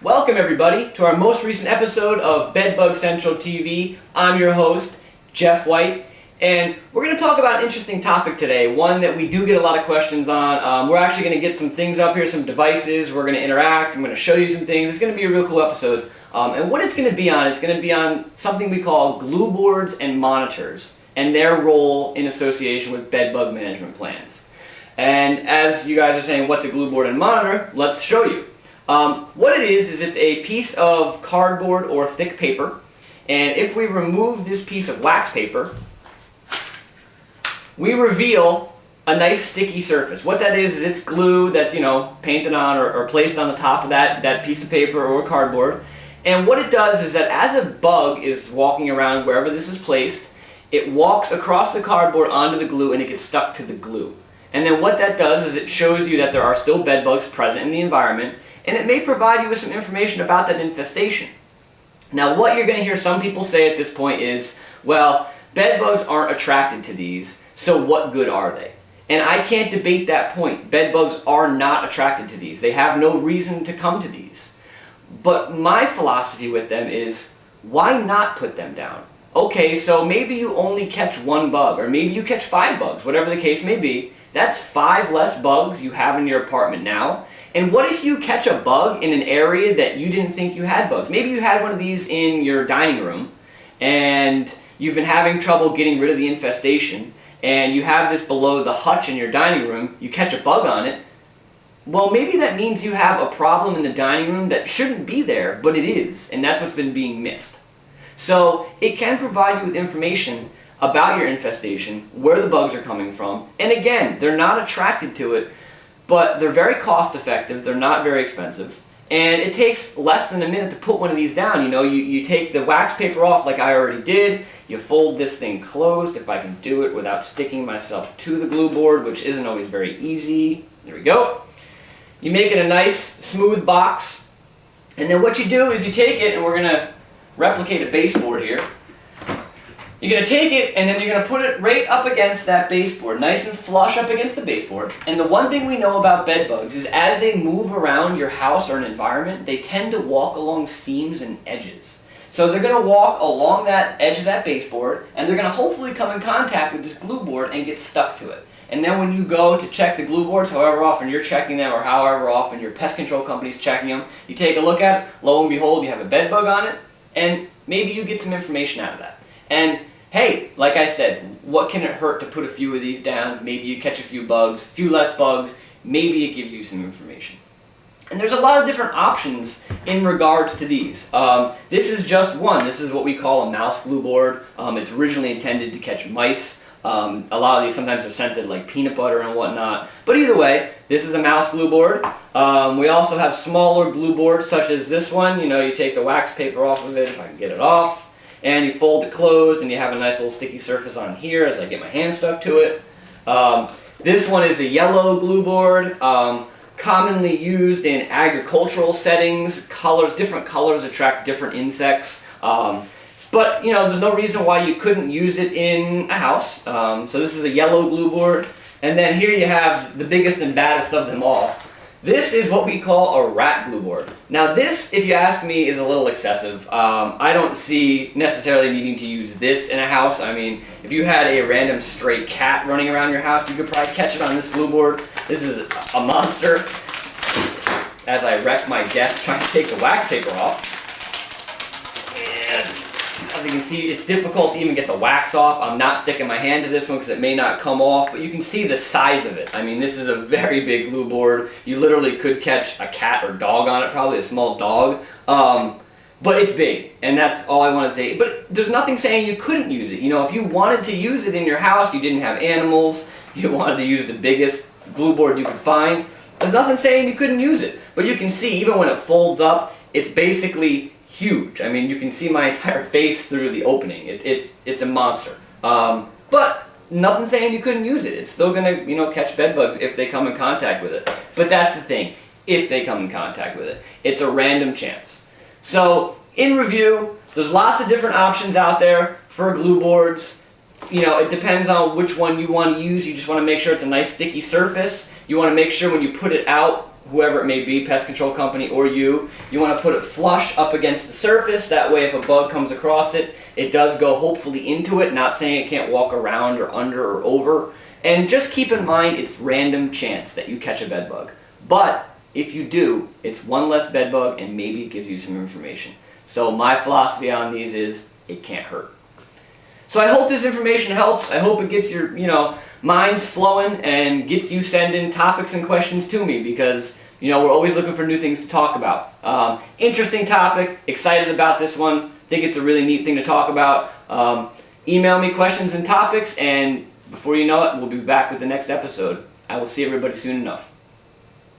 Welcome everybody to our most recent episode of Bedbug Central TV. I'm your host, Jeff White, and we're going to talk about an interesting topic today, one that we do get a lot of questions on. We're actually going to get some things up here, some devices, we're going to interact, I'm going to show you some things. It's going to be a real cool episode. And what it's going to be on, it's going to be on something we call glue boards and monitors and their role in association with bedbug management plans. And as you guys are saying, what's a glue board and monitor? Let's show you. What it is it's a piece of cardboard or thick paper, and if we remove this piece of wax paper, we reveal a nice sticky surface. What that is it's glue that's, painted on or placed on the top of that piece of paper or cardboard. And what it does is that as a bug is walking around wherever this is placed, it walks across the cardboard onto the glue and it gets stuck to the glue. And then what that does is it shows you that there are still bed bugs present in the environment, and it may provide you with some information about that infestation. Now what you're going to hear some people say at this point is, well, bed bugs aren't attracted to these, so what good are they? And I can't debate that point. Bed bugs are not attracted to these. They have no reason to come to these. But my philosophy with them is, why not put them down? Okay, so maybe you only catch one bug, or maybe you catch 5 bugs, whatever the case may be. That's 5 less bugs you have in your apartment now. And what if you catch a bug in an area that you didn't think you had bugs? Maybe you had one of these in your dining room and you've been having trouble getting rid of the infestation, and you have this below the hutch in your dining room, you catch a bug on it. Well, maybe that means you have a problem in the dining room that shouldn't be there, but it is, and that's what's been being missed. So it can provide you with information about your infestation, where the bugs are coming from, and again, they're not attracted to it, but they're very cost effective, they're not very expensive, and it takes less than a minute to put one of these down. You take the wax paper off like I already did, you fold this thing closed, if I can do it without sticking myself to the glue board, which isn't always very easy. There we go. You make it a nice smooth box, and then what you do is you take it, and we're going to replicate a baseboard here. You're going to take it and then you're going to put it right up against that baseboard, nice and flush up against the baseboard. And the one thing we know about bed bugs is as they move around your house or an environment, they tend to walk along seams and edges. So they're going to walk along that edge of that baseboard, and they're going to hopefully come in contact with this glue board and get stuck to it. And then when you go to check the glue boards, however often you're checking them or however often your pest control company's checking them, you take a look at it, lo and behold, you have a bed bug on it, and maybe you get some information out of that. And hey, like I said, what can it hurt to put a few of these down? Maybe you catch a few bugs, a few less bugs, maybe it gives you some information. And there's a lot of different options in regards to these. This is just one. This is what we call a mouse glue board. It's originally intended to catch mice. A lot of these sometimes are scented like peanut butter and whatnot. But either way, this is a mouse glue board. We also have smaller glue boards such as this one. You take the wax paper off of it, if I can get it off. And you fold it closed, and you have a nice little sticky surface on here as I get my hand stuck to it. This one is a yellow glue board, commonly used in agricultural settings. Different colors attract different insects. But there's no reason why you couldn't use it in a house. So this is a yellow glue board. And then here you have the biggest and baddest of them all. This is what we call a rat glue board. Now this, if you ask me, is a little excessive. I don't see necessarily needing to use this in a house. I mean, if you had a random stray cat running around your house, you could probably catch it on this glue board. This is a monster. As I wreck my desk trying to take the wax paper off. As you can see, it's difficult to even get the wax off. I'm not sticking my hand to this one because it may not come off, but you can see the size of it. I mean, this is a very big glue board. You literally could catch a cat or dog on it, probably a small dog. But it's big, and that's all I want to say. But there's nothing saying you couldn't use it. If you wanted to use it in your house, you didn't have animals, you wanted to use the biggest glue board you could find, there's nothing saying you couldn't use it. But you can see, even when it folds up, it's basically huge. I mean, you can see my entire face through the opening. It's a monster. But nothing saying you couldn't use it. It's still going to, catch bed bugs if they come in contact with it. But that's the thing. If they come in contact with it. It's a random chance. So, in review, there's lots of different options out there for glue boards. It depends on which one you want to use. You just want to make sure it's a nice sticky surface. You want to make sure when you put it out whoever it may be, pest control company or you want to put it flush up against the surface. That way if a bug comes across it, it does go hopefully into it, not saying it can't walk around or under or over. And just keep in mind it's random chance that you catch a bed bug. But if you do, it's one less bed bug and maybe it gives you some information. So my philosophy on these is it can't hurt. So I hope this information helps. I hope it gets your, minds flowing and gets you sending topics and questions to me, because, we're always looking for new things to talk about. Interesting topic, excited about this one, think it's a really neat thing to talk about. Email me questions and topics, and before you know it, we'll be back with the next episode. I will see everybody soon enough.